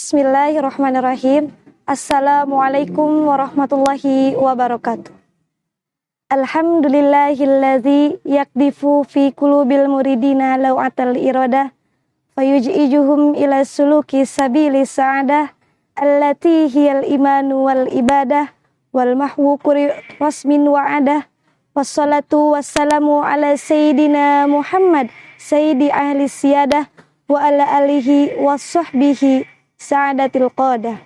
Bismillahirrahmanirrahim. Assalamualaikum warahmatullahi wabarakatuh. Alhamdulillahilladzi yakdifu fi qulubil muridina law'atal iradah fayuj'ijuhum ila suluki sabili sa'adah allati hiyal imanu wal ibadah wal mahwu rasmin wa'adah wassalatu wassalamu ala sayyidina Muhammad sayyidi ahli siyadah wa ala alihi wa sahbihi sa'adatil qadah.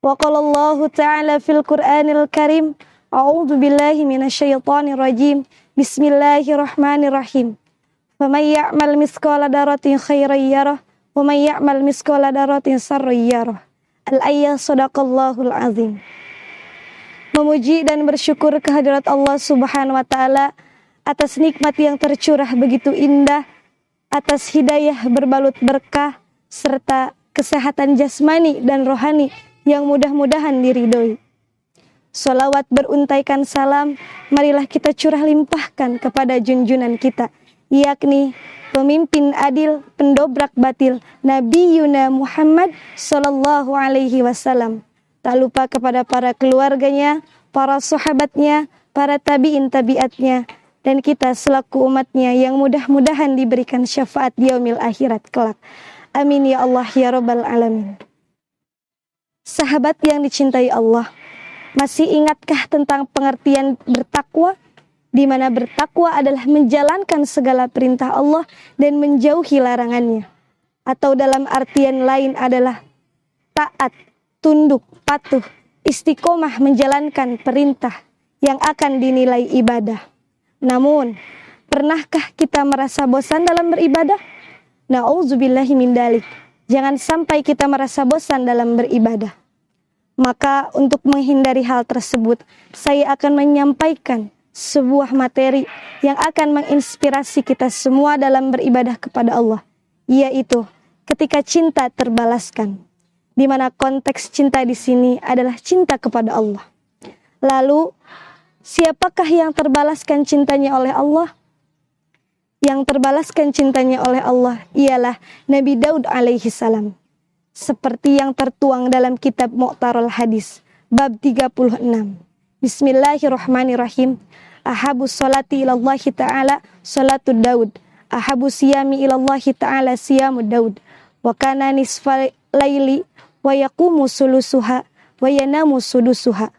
Wa qala Allahu ta'ala fil Qur'anil Karim, a'udzu billahi minasyaitonir rajim. Bismillahirrahmanirrahim. Faman ya'mal mithqala dzarratin khairan yarah wa man ya'mal mithqala dzarratin sharran yarah. Al-ayat sadaqallahul azim. Memuji dan bersyukur kehadirat Allah Subhanahu wa taala atas nikmat yang tercurah begitu indah, atas hidayah berbalut berkah, serta kesehatan jasmani dan rohani yang mudah-mudahan diridhoi. Salawat beruntaikan salam, marilah kita curah limpahkan kepada junjunan kita, yakni pemimpin adil, pendobrak batil, Nabi Yuna Muhammad sallallahu alaihi wasallam. Tak lupa kepada para keluarganya, para sahabatnya, para tabi'in tabi'atnya, dan kita selaku umatnya yang mudah-mudahan diberikan syafaat di yaumil akhirat kelak. Amin ya Allah ya Rabbal alamin. Sahabat yang dicintai Allah, masih ingatkah tentang pengertian bertakwa? Di mana bertakwa adalah menjalankan segala perintah Allah dan menjauhi larangannya. Atau dalam artian lain adalah taat, tunduk, patuh, istiqomah menjalankan perintah yang akan dinilai ibadah. Namun, pernahkah kita merasa bosan dalam beribadah? Na'udzubillahi min dalik. Jangan sampai kita merasa bosan dalam beribadah. Maka untuk menghindari hal tersebut, saya akan menyampaikan sebuah materi yang akan menginspirasi kita semua dalam beribadah kepada Allah, yaitu ketika cinta terbalaskan. Di mana konteks cinta di sini adalah cinta kepada Allah. Lalu, siapakah yang terbalaskan cintanya oleh Allah? Yang terbalaskan cintanya oleh Allah ialah Nabi Daud alaihi salam. Seperti yang tertuang dalam kitab Mu'tarul Hadis, bab 36. Bismillahirrahmanirrahim. Ahabu sholati ilallahi ta'ala sholatu Daud. Ahabu siyami ilallahi ta'ala siyamu Daud. Wa kana nisfa laili wa yaqumu sulusuha wa yanamu sudusuha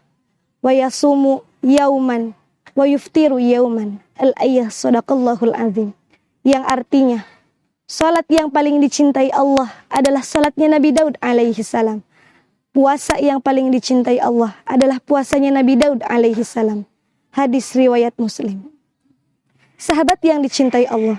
wa yasumu yauman wa yuftiru yauman. Al-ayah sadaqallahul azim. Yang artinya, salat yang paling dicintai Allah adalah salatnya Nabi Daud alaihi salam. Puasa yang paling dicintai Allah adalah puasanya Nabi Daud alaihi salam. Hadis riwayat Muslim. Sahabat yang dicintai Allah,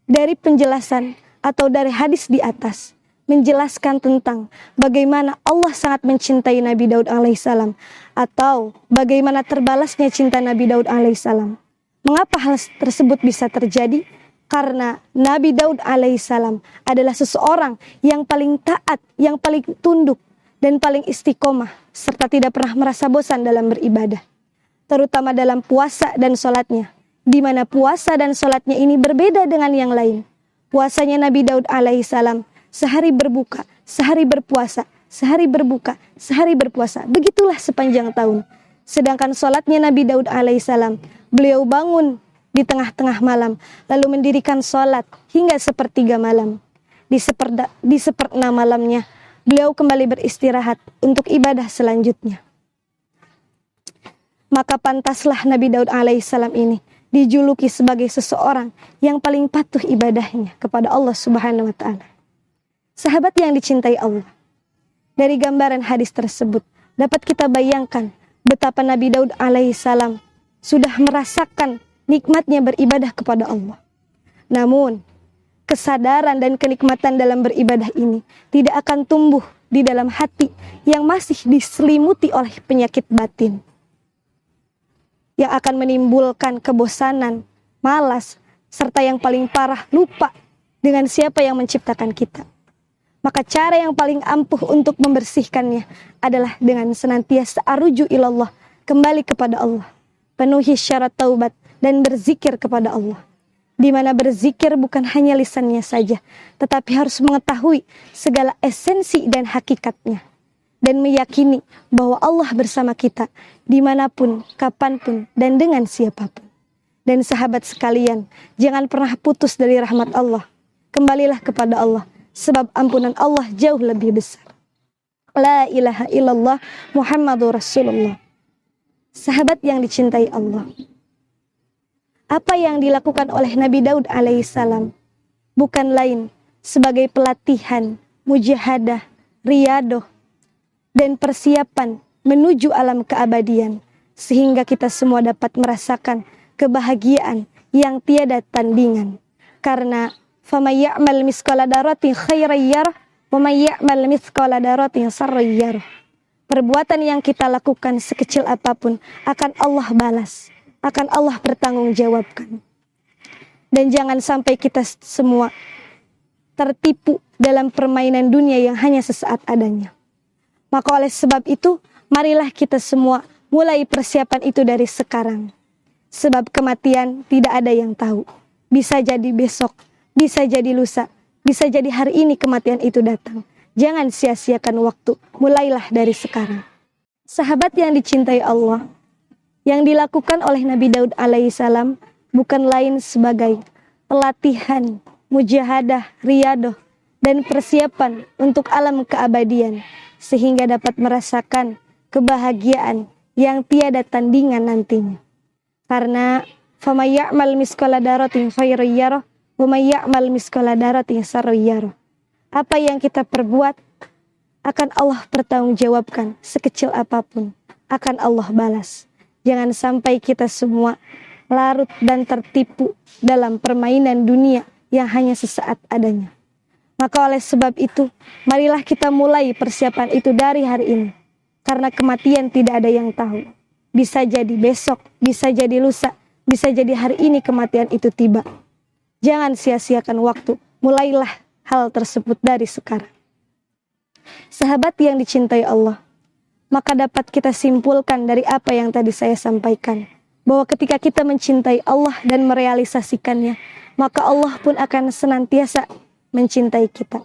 dari penjelasan atau dari hadis di atas menjelaskan tentang bagaimana Allah sangat mencintai Nabi Daud alaihissalam, atau bagaimana terbalasnya cinta Nabi Daud alaihissalam. Mengapa hal tersebut bisa terjadi? Karena Nabi Daud alaihissalam adalah seseorang yang paling taat, yang paling tunduk, dan paling istiqomah, serta tidak pernah merasa bosan dalam beribadah. Terutama dalam puasa dan sholatnya, di mana puasa dan sholatnya ini berbeda dengan yang lain. Puasanya Nabi Daud alaihissalam sehari berbuka, sehari berpuasa, sehari berbuka, sehari berpuasa. Begitulah sepanjang tahun. Sedangkan sholatnya Nabi Daud alaihissalam, beliau bangun di tengah-tengah malam, lalu mendirikan sholat hingga sepertiga malam. Di seperenam malamnya, beliau kembali beristirahat untuk ibadah selanjutnya. Maka pantaslah Nabi Daud alaihissalam ini dijuluki sebagai seseorang yang paling patuh ibadahnya kepada Allah Subhanahu wa taala. Sahabat yang dicintai Allah, dari gambaran hadis tersebut dapat kita bayangkan betapa Nabi Daud alaihissalam sudah merasakan nikmatnya beribadah kepada Allah. Namun, kesadaran dan kenikmatan dalam beribadah ini tidak akan tumbuh di dalam hati yang masih diselimuti oleh penyakit batin, yang akan menimbulkan kebosanan, malas, serta yang paling parah, lupa dengan siapa yang menciptakan kita. Maka cara yang paling ampuh untuk membersihkannya adalah dengan senantiasa aruju ilallah, kembali kepada Allah, penuhi syarat taubat dan berzikir kepada Allah. di mana berzikir bukan hanya lisannya saja, tetapi harus mengetahui segala esensi dan hakikatnya, dan meyakini bahwa Allah bersama kita dimanapun, kapanpun, dan dengan siapapun. Dan sahabat sekalian, jangan pernah putus dari rahmat Allah. Kembalilah kepada Allah, sebab ampunan Allah jauh lebih besar. La ilaha illallah Muhammadur Rasulullah. Sahabat yang dicintai Allah, apa yang dilakukan oleh Nabi Daud alaihissalam bukan lain sebagai pelatihan, mujahadah, riyadoh, dan persiapan menuju alam keabadian, sehingga kita semua dapat merasakan kebahagiaan yang tiada tandingan. Karena faman ya'mal mithqala dzarratin khairan yarah wa man ya'mal mithqala dzarratin syarran yarah. Perbuatan yang kita lakukan sekecil apapun akan Allah balas, akan Allah bertanggungjawabkan. Dan jangan sampai kita semua tertipu dalam permainan dunia yang hanya sesaat adanya. Maka oleh sebab itu, marilah kita semua mulai persiapan itu dari sekarang. Sebab kematian tidak ada yang tahu. Bisa jadi besok, bisa jadi lusa, bisa jadi hari ini kematian itu datang. Jangan sia-siakan waktu, mulailah dari sekarang. Sahabat yang dicintai Allah, yang dilakukan oleh Nabi Daud alaihissalam bukan lain sebagai pelatihan, mujahadah, riyadoh, dan persiapan untuk alam keabadian, sehingga dapat merasakan kebahagiaan yang tiada tandingan nantinya. Karena faman ya'mal mithqala dzarratin khairan yarah wa man ya'mal mithqala dzarratin syarran yarah. Apa yang kita perbuat akan Allah pertanggungjawabkan, sekecil apapun akan Allah balas. Jangan sampai kita semua larut dan tertipu dalam permainan dunia yang hanya sesaat adanya. Maka oleh sebab itu, marilah kita mulai persiapan itu dari hari ini. Karena kematian tidak ada yang tahu. Bisa jadi besok, bisa jadi lusa, bisa jadi hari ini kematian itu tiba. Jangan sia-siakan waktu, mulailah hal tersebut dari sekarang. Sahabat yang dicintai Allah, maka dapat kita simpulkan dari apa yang tadi saya sampaikan, bahwa ketika kita mencintai Allah dan merealisasikannya, maka Allah pun akan senantiasa mencintai kita.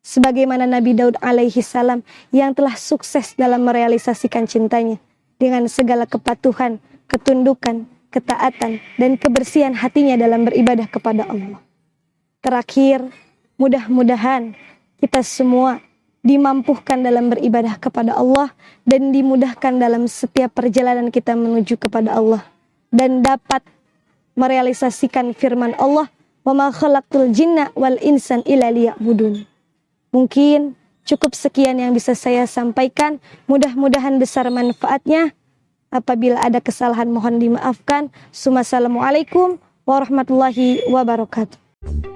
Sebagaimana Nabi Daud alaihissalam yang telah sukses dalam merealisasikan cintanya dengan segala kepatuhan, ketundukan, ketaatan, dan kebersihan hatinya dalam beribadah kepada Allah. Terakhir, mudah-mudahan kita semua dimampuhkan dalam beribadah kepada Allah dan dimudahkan dalam setiap perjalanan kita menuju kepada Allah, dan dapat merealisasikan firman Allah, "Wa ma khalaqtul jinna wal insan illa liya'budun." Mungkin cukup sekian yang bisa saya sampaikan. Mudah-mudahan besar manfaatnya. Apabila ada kesalahan mohon dimaafkan. Assalamualaikum warahmatullahi wabarakatuh.